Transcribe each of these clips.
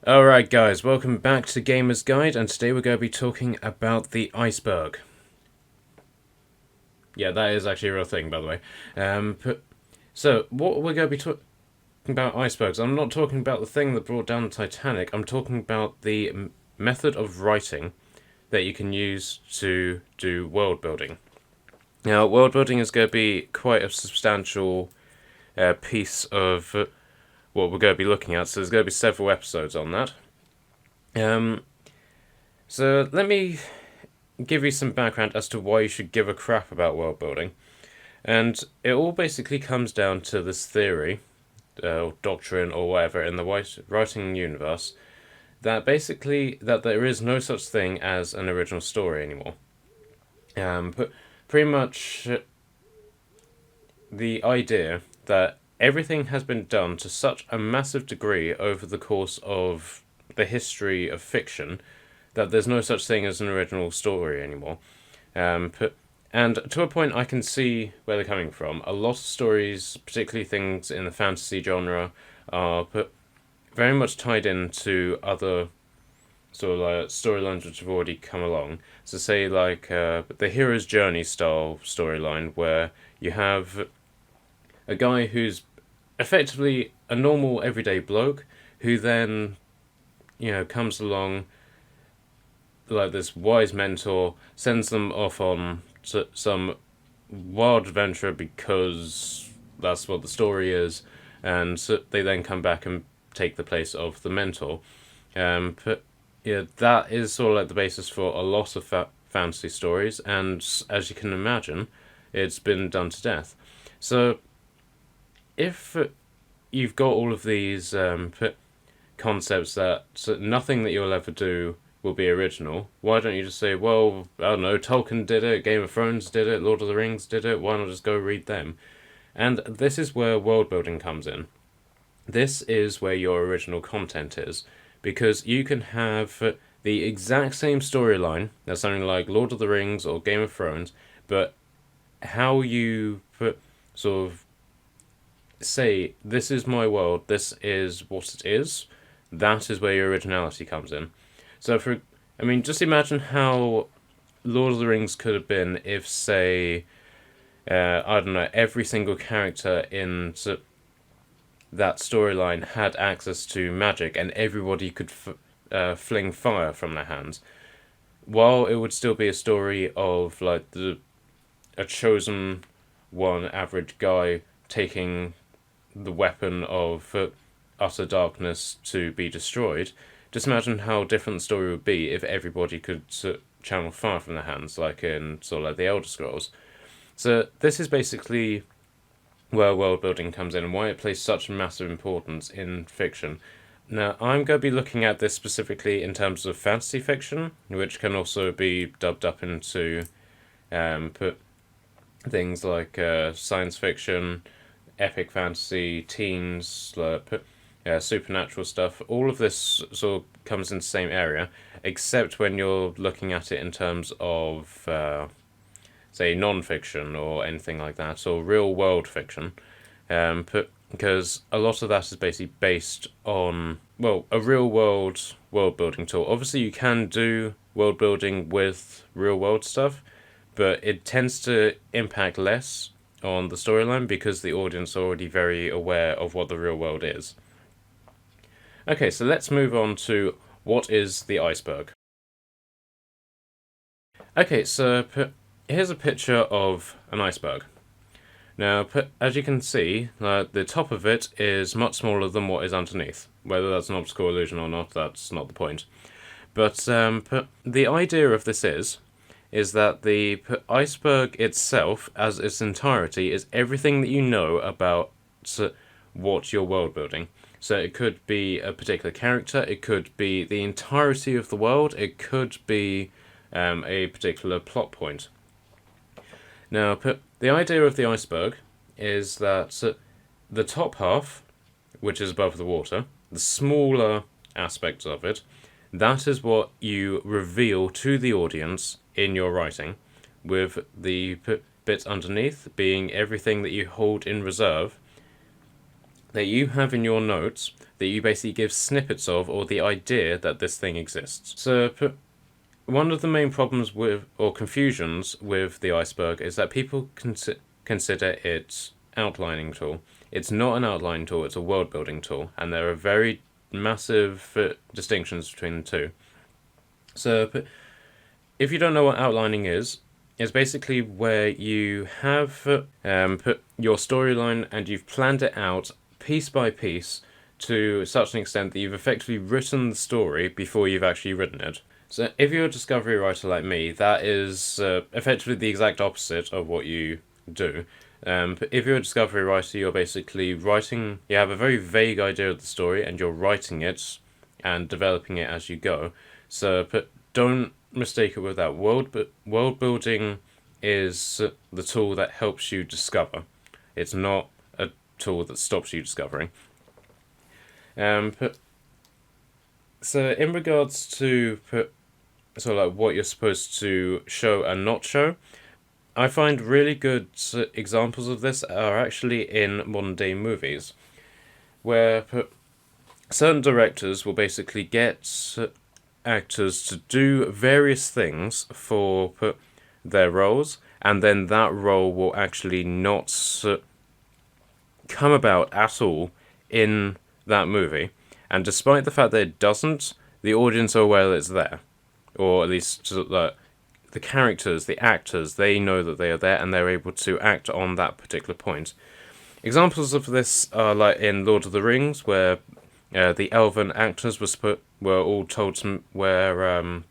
Alright guys, welcome back to Gamer's Guide, and today we're going to be talking about the iceberg. Yeah, that is actually a real thing, by the way. So, what we're going to be talking about icebergs, I'm not talking about the thing that brought down the Titanic, I'm talking about the method of writing that you can use to do world building. Now, world building is going to be quite a substantial piece of what we're going to be looking at, so there's going to be several episodes on that. So let me give you some background as to why you should give a crap about world building. And it all basically comes down to this theory, or doctrine, or whatever, in the writing universe, that basically that there is no such thing as an original story anymore. But pretty much the idea that everything has been done to such a massive degree over the course of the history of fiction that there's no such thing as an original story anymore. And to a point, I can see where they're coming from. A lot of stories, particularly things in the fantasy genre, are very much tied into other sort of like storylines which have already come along. So say like the hero's journey style storyline, where you have a guy who's effectively a normal everyday bloke who then, comes along like this wise mentor, sends them off on some wild adventure because that's what the story is, and so they then come back and take the place of the mentor. But yeah, that is sort of like the basis for a lot of fantasy stories, and as you can imagine, it's been done to death. So if you've got all of these concepts that nothing that you'll ever do will be original, why don't you just say, well, I don't know, Tolkien did it, Game of Thrones did it, Lord of the Rings did it, why not just go read them? And this is where world building comes in. This is where your original content is, because you can have the exact same storyline as something like Lord of the Rings or Game of Thrones, but how you sort of say, this is my world, this is what it is, that is where your originality comes in. So just imagine how Lord of the Rings could have been if, say, I don't know, every single character in that storyline had access to magic and everybody could fling fire from their hands. While it would still be a story of like a chosen one average guy taking the weapon of utter darkness to be destroyed, just imagine how different the story would be if everybody could channel fire from their hands, like in sort of like the Elder Scrolls. So this is basically where world building comes in and why it plays such a massive importance in fiction. Now, I'm going to be looking at this specifically in terms of fantasy fiction, which can also be dubbed up into things like science fiction, epic fantasy, teens, supernatural stuff. All of this sort of comes in the same area, except when you're looking at it in terms of, say, non-fiction or anything like that, or real-world fiction. Because a lot of that is basically based on, a real-world world-building tool. Obviously, you can do world-building with real-world stuff, but it tends to impact less on the storyline because the audience are already very aware of what the real world is. Okay, so let's move on to what is the iceberg. Okay, so here's a picture of an iceberg. Now, as you can see, the top of it is much smaller than what is underneath. Whether that's an optical illusion or not, that's not the point. But the idea of this is that the iceberg itself, as its entirety, is everything that you know about what you're world building. So it could be a particular character, it could be the entirety of the world, it could be a particular plot point. Now, the idea of the iceberg is that the top half, which is above the water, the smaller aspects of it, that is what you reveal to the audience in your writing, with the bits underneath being everything that you hold in reserve that you have in your notes that you basically give snippets of, or the idea that this thing exists. So one of the main problems with, or confusions with, the Iceberg is that people consider it outlining tool. It's not an outlining tool, it's a world building tool, and there are very massive distinctions between the two. So if you don't know what outlining is, it's basically where you have put your storyline and you've planned it out piece by piece to such an extent that you've effectively written the story before you've actually written it. So if you're a discovery writer like me, that is effectively the exact opposite of what you do. But if you're a discovery writer, you're basically writing, you have a very vague idea of the story and you're writing it and developing it as you go. So don't mistake it with that. World building is the tool that helps you discover. It's not a tool that stops you discovering. So in regards to sort of like what you're supposed to show and not show, I find really good examples of this are actually in modern day movies, where certain directors will basically get actors to do various things for their roles, and then that role will actually not come about at all in that movie. And despite the fact that it doesn't, the audience are aware that it's there. Or at least the characters, the actors, they know that they are there and they're able to act on that particular point. Examples of this are like in Lord of the Rings, where the elven actors were all told to wear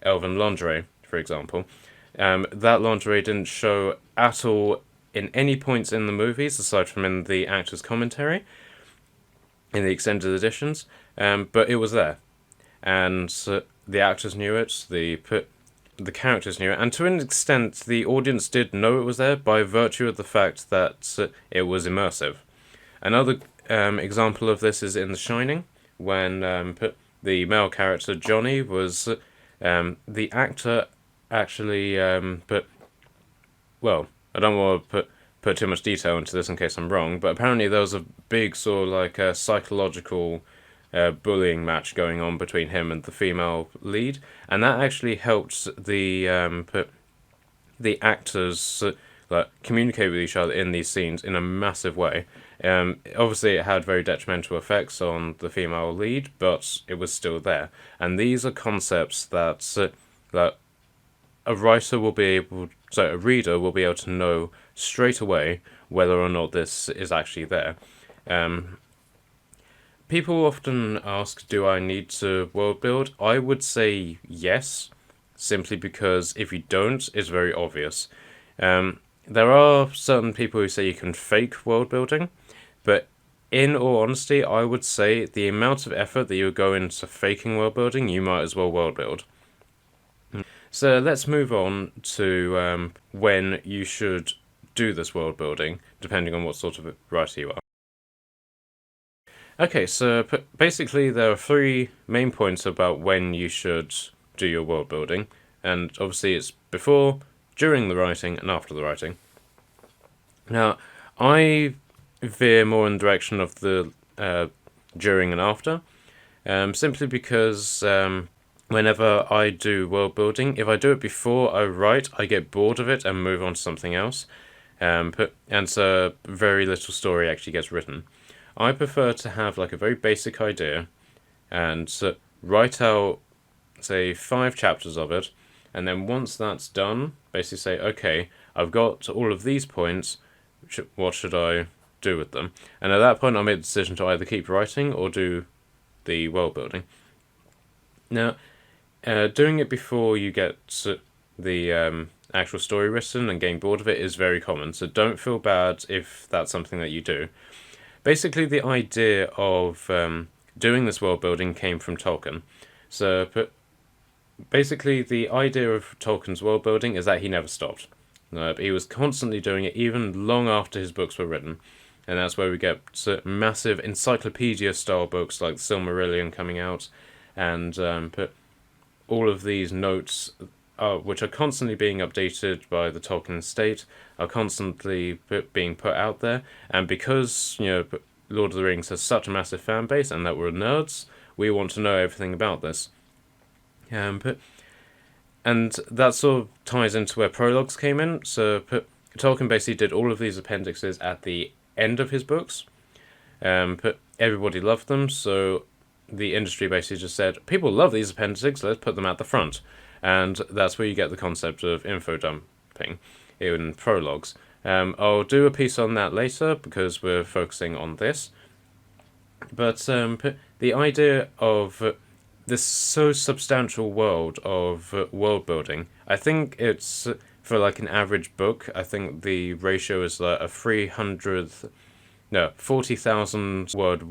elven lingerie, for example. That lingerie didn't show at all in any points in the movies, aside from in the actors' commentary, in the extended editions, but it was there. And the actors knew it, the characters knew it, and to an extent the audience did know it was there by virtue of the fact that it was immersive. Another example of this is in The Shining, when the male character Johnny was the actor actually well, I don't want to put too much detail into this in case I'm wrong, but apparently there was a big sort of like a psychological bullying match going on between him and the female lead, and that actually helped the actors like communicate with each other in these scenes in a massive way. Obviously, it had very detrimental effects on the female lead, but it was still there. And these are concepts that a writer will be able, so a reader will be able to know straight away whether or not this is actually there. People often ask, do I need to world build? I would say yes, simply because if you don't, it's very obvious. There are certain people who say you can fake world building, but in all honesty, I would say the amount of effort that you go into faking world building, you might as well world build. So let's move on to when you should do this world building, depending on what sort of writer you are. Okay, so basically there are three main points about when you should do your world building, and obviously it's before, during the writing, and after the writing. Now, I veer more in the direction of the during and after, simply because whenever I do world building, if I do it before I write, I get bored of it and move on to something else, and so very little story actually gets written. I prefer to have like a very basic idea and write out, say, 5 chapters of it, and then once that's done, basically say, okay, I've got all of these points, what should I do with them? And at that point, I made the decision to either keep writing or do the world building. Now, doing it before you get the actual story written and getting bored of it is very common, so don't feel bad if that's something that you do. Basically, the idea of doing this world building came from Tolkien. So, basically, the idea of Tolkien's world building is that he never stopped. He was constantly doing it, even long after his books were written. And that's where we get massive encyclopedia-style books like the Silmarillion coming out, and all of these notes, which are constantly being updated by the Tolkien estate, are constantly being put out there. And because Lord of the Rings has such a massive fan base and that we're nerds, we want to know everything about this. And that sort of ties into where prologues came in. So Tolkien basically did all of these appendixes at the end of his books. Everybody loved them, so the industry basically just said, people love these appendices, let's put them at the front. And that's where you get the concept of info dumping in prologues. I'll do a piece on that later because we're focusing on this. But the idea of this so substantial world of world building, I think it's, for like an average book, I think the ratio is like a 40,000 word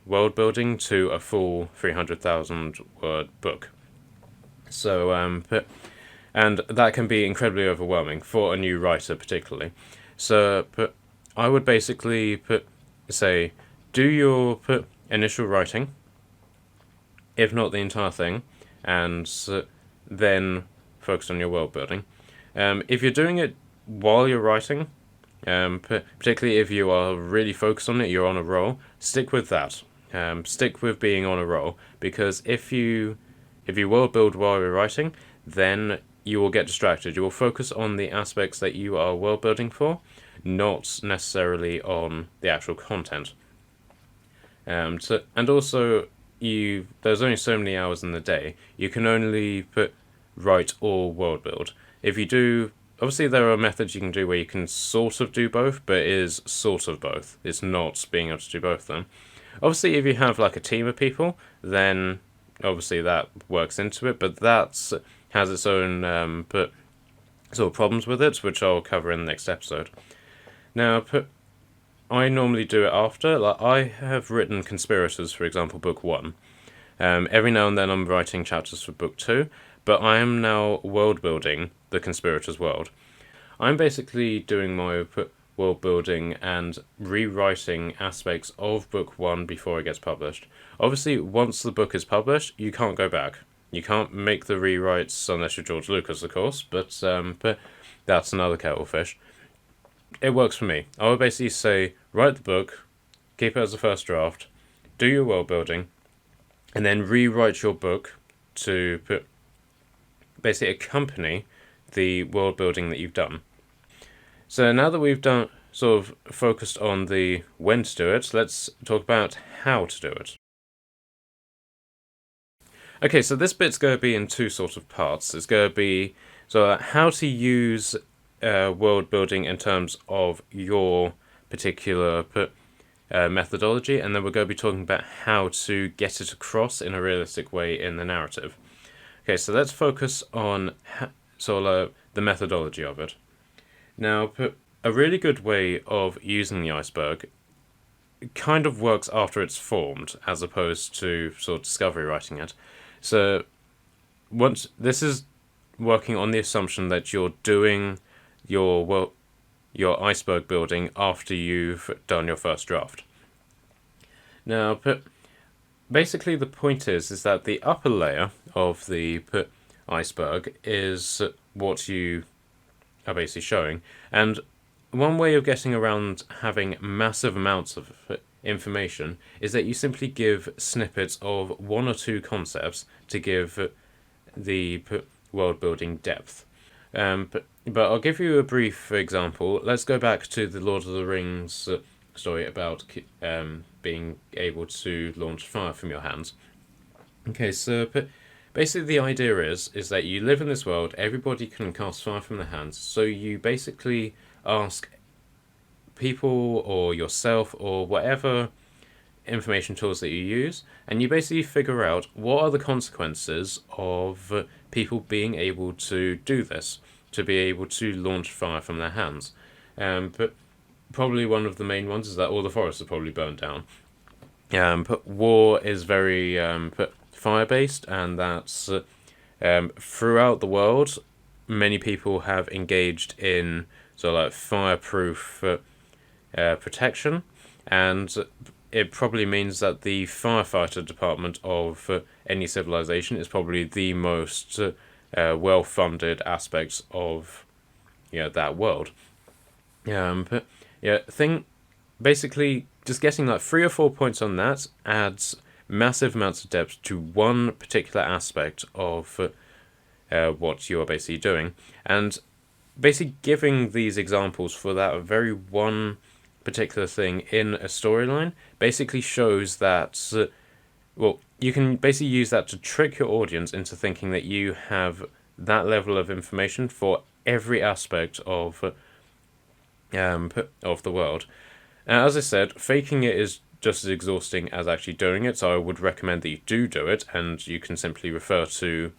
world building to a full 300,000 word book. So, and that can be incredibly overwhelming for a new writer, particularly. So, I would basically say, do your initial writing, if not the entire thing, and then focus on your world building. If you're doing it while you're writing, particularly if you are really focused on it, you're on a roll, stick with that. Stick with being on a roll, because if you world build while you're writing, then you will get distracted. You will focus on the aspects that you are world building for, not necessarily on the actual content. And also, there's only so many hours in the day. You can only write or world build. If you do, obviously there are methods you can do where you can sort of do both, but it is sort of both. It's not being able to do both of them. Obviously, if you have like a team of people, then obviously that works into it, but that has its own sort of problems with it, which I'll cover in the next episode. Now, I normally do it after. Like, I have written Conspirators, for example, book 1. Every now and then I'm writing chapters for book 2, but I am now world building the Conspirators world. I'm basically doing my world building and rewriting aspects of book 1 before it gets published. Obviously, once the book is published, you can't go back. You can't make the rewrites unless you're George Lucas, of course, but that's another kettle of fish. It works for me. I would basically say, write the book, keep it as a first draft, do your world building, and then rewrite your book to basically accompany the world building that you've done. So now that we've done sort of focused on the when to do it, let's talk about how to do it. Okay, so this bit's going to be in two sort of parts. It's going to be how to use world building in terms of your particular methodology, and then we're going to be talking about how to get it across in a realistic way in the narrative. Okay, so let's focus on the methodology of it. Now, a really good way of using the iceberg kind of works after it's formed, as opposed to sort of discovery writing it. So, once this is working on the assumption that you're doing your iceberg building after you've done your first draft. Now, basically the point is that the upper layer of the iceberg is what you are basically showing, and one way of getting around having massive amounts of information is that you simply give snippets of one or two concepts to give the world building depth. But I'll give you a brief example. Let's go back to the Lord of the Rings story about being able to launch fire from your hands. Okay, so basically the idea is that you live in this world, everybody can cast fire from their hands, so you basically ask people or yourself or whatever information tools that you use, and you basically figure out what are the consequences of people being able to do this, to be able to launch fire from their hands. But probably one of the main ones is that all the forests are probably burned down. But war is very fire-based, and that's throughout the world, many people have engaged in fireproof protection, and it probably means that the firefighter department of any civilization is probably the most well-funded aspects of that world. Thing basically just getting like 3 or 4 points on that adds massive amounts of depth to one particular aspect of what you are basically doing, and basically giving these examples for that very one particular thing in a storyline basically shows that well, you can basically use that to trick your audience into thinking that you have that level of information for every aspect of the world. As I said, faking it is just as exhausting as actually doing it, so I would recommend that you do it, and you can simply refer to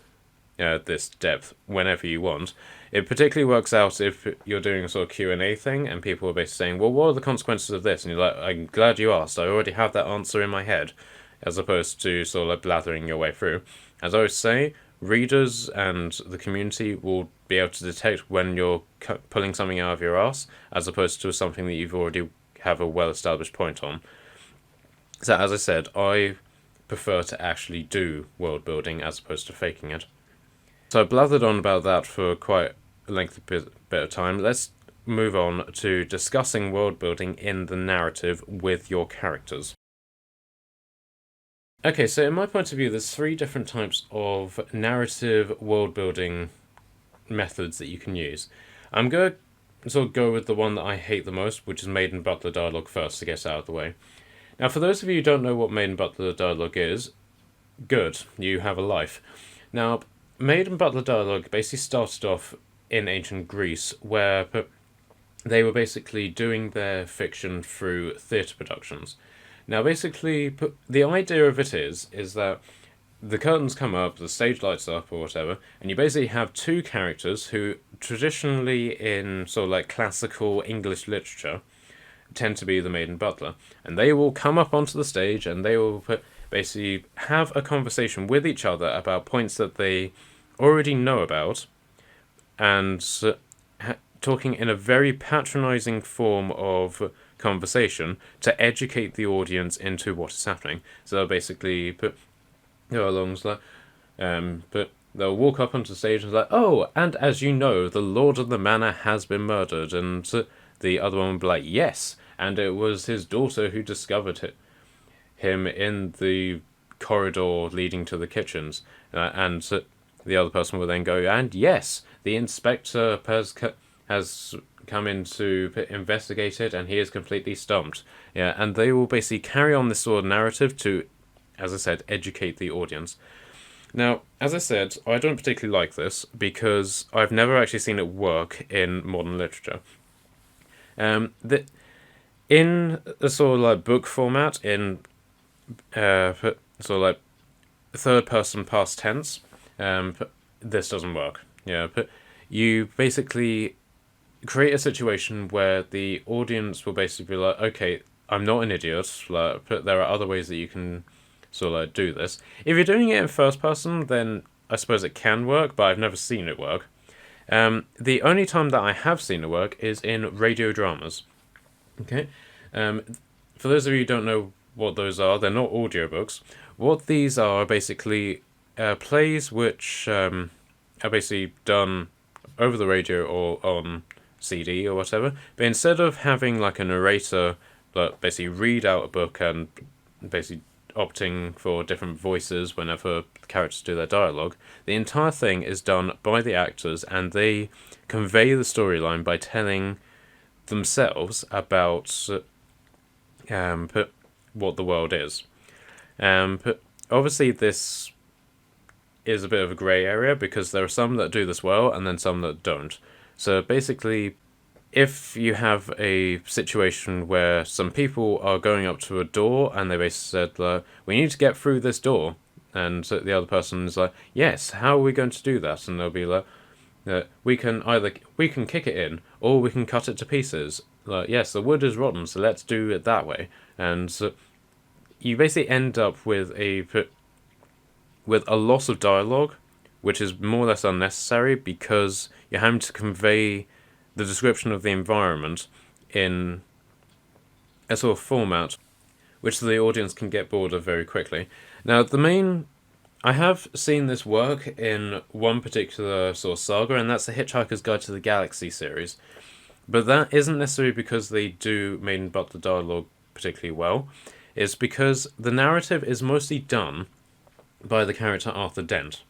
this depth whenever you want. It particularly works out if you're doing a sort of Q&A thing, and people are basically saying, well, what are the consequences of this? And you're like, I'm glad you asked, I already have that answer in my head, as opposed to sort of like blathering your way through. As I always say, readers and the community will be able to detect when you're pulling something out of your ass, as opposed to something that you've already have a well-established point on. So as I said, I prefer to actually do world building as opposed to faking it. So I blathered on about that for quite a lengthy bit of time. Let's move on to discussing world building in the narrative with your characters. Okay, so in my point of view, there's 3 different types of narrative world building methods that you can use. I'm going to sort of go with the one that I hate the most, which is Maiden Butler dialogue first to get out of the way. Now, for those of you who don't know what Maiden Butler dialogue is, good, you have a life. Now, Maiden Butler dialogue basically started off in ancient Greece, where they were basically doing their fiction through theatre productions. Now, basically, the idea of it is that the curtains come up, the stage lights up, or whatever, and you basically have 2 characters who, traditionally in sort of like classical English literature, tend to be the Maiden Butler. And they will come up onto the stage and they will basically have a conversation with each other about points that they already know about, and talking in a very patronizing form of conversation to educate the audience into what is happening. So they'll basically go along but they'll walk up onto the stage and like, oh, and as you know, the Lord of the Manor has been murdered, and the other one will be like, yes, and it was his daughter who discovered him in the corridor leading to the kitchens, and the other person will then go, and yes, the inspector has come in to investigate it, and he is completely stumped. Yeah, and they will basically carry on this sort of narrative to, as I said, educate the audience. Now, as I said, I don't particularly like this because I've never actually seen it work in modern literature. In a sort of like book format, in sort of like third-person past tense, this doesn't work. Yeah, but you basically create a situation where the audience will basically be like, okay, I'm not an idiot, like, but there are other ways that you can sort of like do this. If you're doing it in first person, then I suppose it can work, but I've never seen it work. The only time that I have seen it work is in radio dramas. Okay, for those of you who don't know what those are, they're not audiobooks. What these are basically plays which are basically done over the radio or on CD or whatever, but instead of having like a narrator that basically read out a book and basically opting for different voices whenever the characters do their dialogue, the entire thing is done by the actors, and they convey the storyline by telling themselves about what the world is. But obviously this is a bit of a grey area because there are some that do this well and then some that don't. So basically, if you have a situation where some people are going up to a door and they basically said, we need to get through this door, and so the other person is like, yes, how are we going to do that? And they'll be like, we can kick it in or we can cut it to pieces. Like, yes, the wood is rotten, so let's do it that way. And so you basically end up with a loss of dialogue, which is more or less unnecessary because you're having to convey the description of the environment in a sort of format which the audience can get bored of very quickly. Now, I have seen this work in one particular sort of saga, and that's the Hitchhiker's Guide to the Galaxy series. But that isn't necessarily because they do main butler dialogue particularly well. It's because the narrative is mostly done by the character Arthur Dent.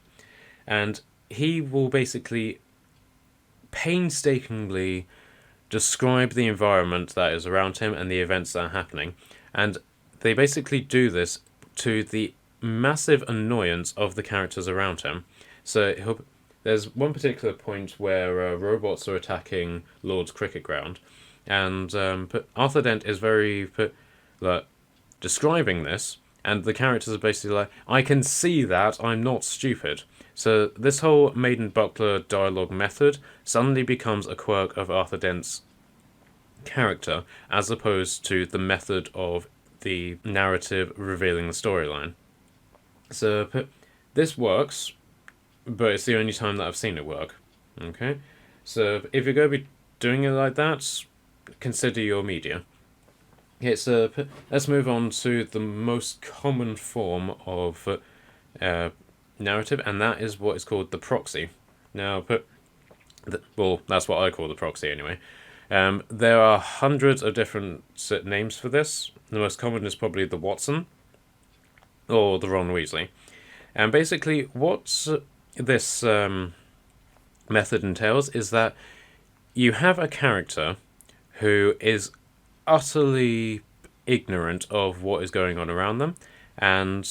And he will basically painstakingly describe the environment that is around him and the events that are happening. And they basically do this to the massive annoyance of the characters around him. So there's one particular point where robots are attacking Lord's cricket ground, and Arthur Dent is very describing this, and the characters are basically like, I can see that, I'm not stupid. So this whole maiden butler dialogue method suddenly becomes a quirk of Arthur Dent's character, as opposed to the method of the narrative revealing the storyline. So this works, but it's the only time that I've seen it work. Okay? So if you're going to be doing it like that, consider your media. Okay, so let's move on to the most common form of narrative, and that is what is called the proxy. Now, that's what I call the proxy anyway. There are hundreds of different names for this. The most common is probably the Watson, or the Ron Weasley. And basically, what this method entails is that you have a character who is utterly ignorant of what is going on around them, and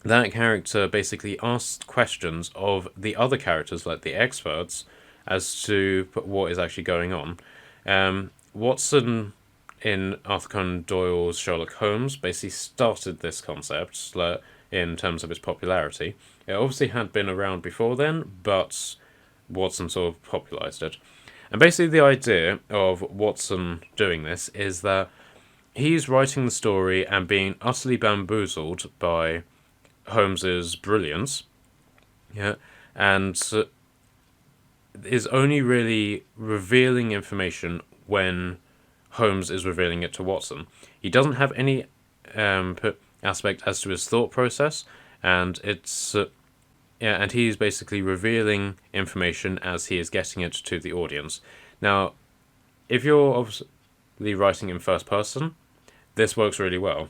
that character basically asks questions of the other characters, like the experts, as to what is actually going on. Watson in Arthur Conan Doyle's Sherlock Holmes basically started this concept in terms of its popularity. It obviously had been around before then, but Watson sort of popularized it. And basically the idea of Watson doing this is that he's writing the story and being utterly bamboozled by Holmes's brilliance, and is only really revealing information when Holmes is revealing it to Watson. He doesn't have any aspect as to his thought process, and and he's basically revealing information as he is getting it to the audience. Now, if you're obviously writing in first person, this works really well.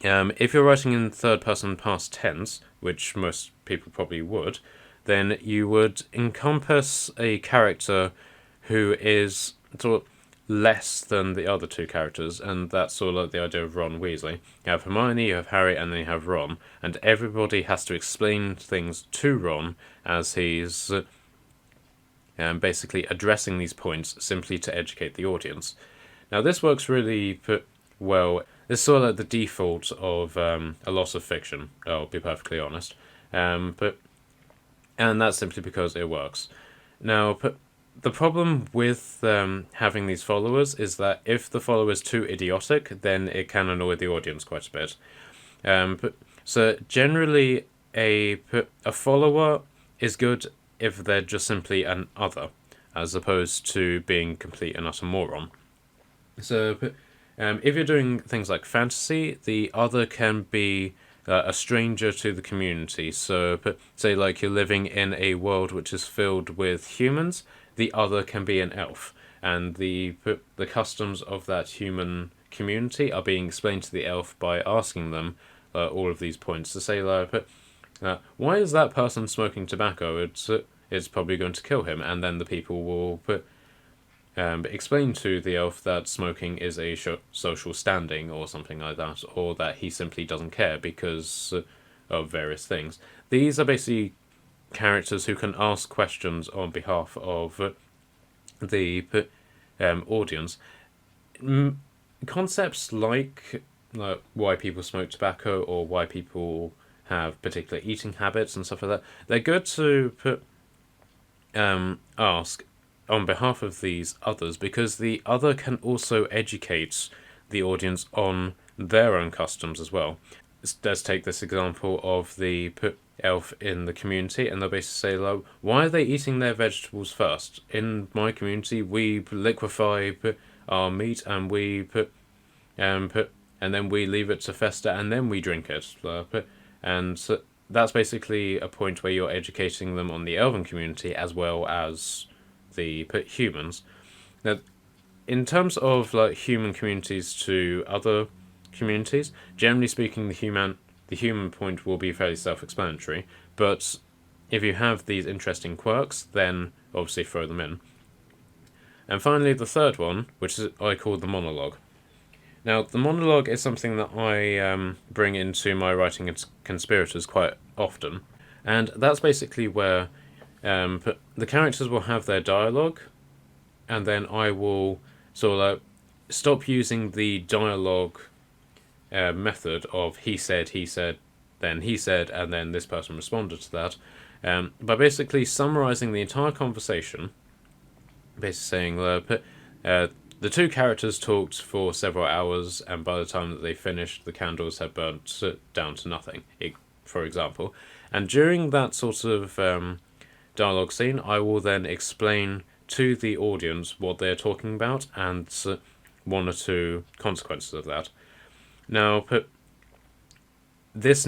If you're writing in third person past tense, which most people probably would, then you would encompass a character who is sort of less than the other two characters, and that's sort of like the idea of Ron Weasley. You have Hermione, you have Harry, and then you have Ron, and everybody has to explain things to Ron as he's basically addressing these points simply to educate the audience. Now this works really well. It's sort of like the default of a lot of fiction, I'll be perfectly honest. And that's simply because it works. Now, the problem with having these followers is that if the follower is too idiotic, then it can annoy the audience quite a bit. So generally, a follower is good if they're just simply an other, as opposed to being complete and utter moron. So if you're doing things like fantasy, the other can be a stranger to the community. So say like you're living in a world which is filled with humans, the other can be an elf, and the customs of that human community are being explained to the elf by asking them all of these points to say like, why is that person smoking tobacco? It's probably going to kill him, and then the people will explain to the elf that smoking is a social standing or something like that, or that he simply doesn't care because of various things. These are basically characters who can ask questions on behalf of the audience. Concepts like why people smoke tobacco or why people have particular eating habits and stuff like that, they're good to ask on behalf of these others, because the other can also educate the audience on their own customs as well. Let's take this example of the elf in the community, and they'll basically say, like, why are they eating their vegetables first? In my community, we liquefy our meat and we and then we leave it to fester and then we drink it. And so that's basically a point where you're educating them on the elven community as well as the humans. Now, in terms of like human communities to other communities, generally speaking, the human point will be fairly self-explanatory. But if you have these interesting quirks, then obviously throw them in. And finally, the third one, which is I call the monologue. Now, the monologue is something that I bring into my writing as conspirators quite often, and that's basically where the characters will have their dialogue, and then I will sort of stop using the dialogue method of he said, then he said, and then this person responded to that, by basically summarizing the entire conversation, basically saying the two characters talked for several hours, and by the time that they finished, the candles had burnt down to nothing, for example. And during that sort of dialogue scene, I will then explain to the audience what they're talking about and one or two consequences of that. Now, this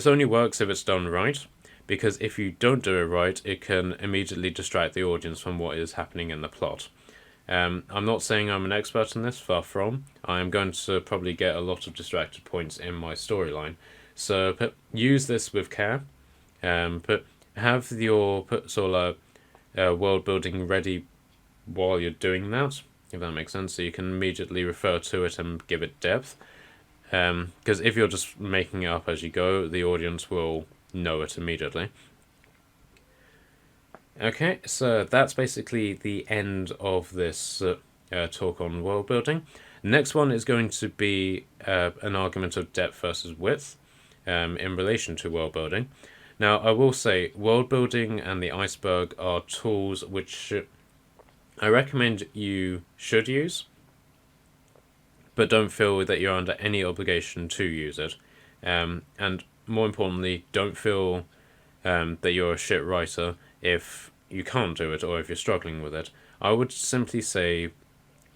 only works if it's done right, because if you don't do it right, it can immediately distract the audience from what is happening in the plot. I'm not saying I'm an expert in this, far from. I am going to probably get a lot of distracted points in my storyline. So use this with care. Have your sort of world building ready while you're doing that, if that makes sense, so you can immediately refer to it and give it depth. Because if you're just making it up as you go, the audience will know it immediately. Okay, so that's basically the end of this talk on world building. Next one is going to be an argument of depth versus width in relation to world building. Now, I will say world building and the Iceberg are tools which I recommend you should use, but don't feel that you're under any obligation to use it. And more importantly, don't feel that you're a shit writer if you can't do it or if you're struggling with it. I would simply say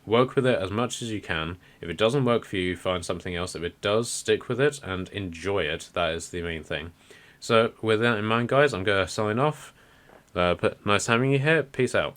work with it as much as you can. If it doesn't work for you, find something else. If it does, stick with it and enjoy it. That is the main thing. So with that in mind, guys, I'm going to sign off. Nice having you here. Peace out.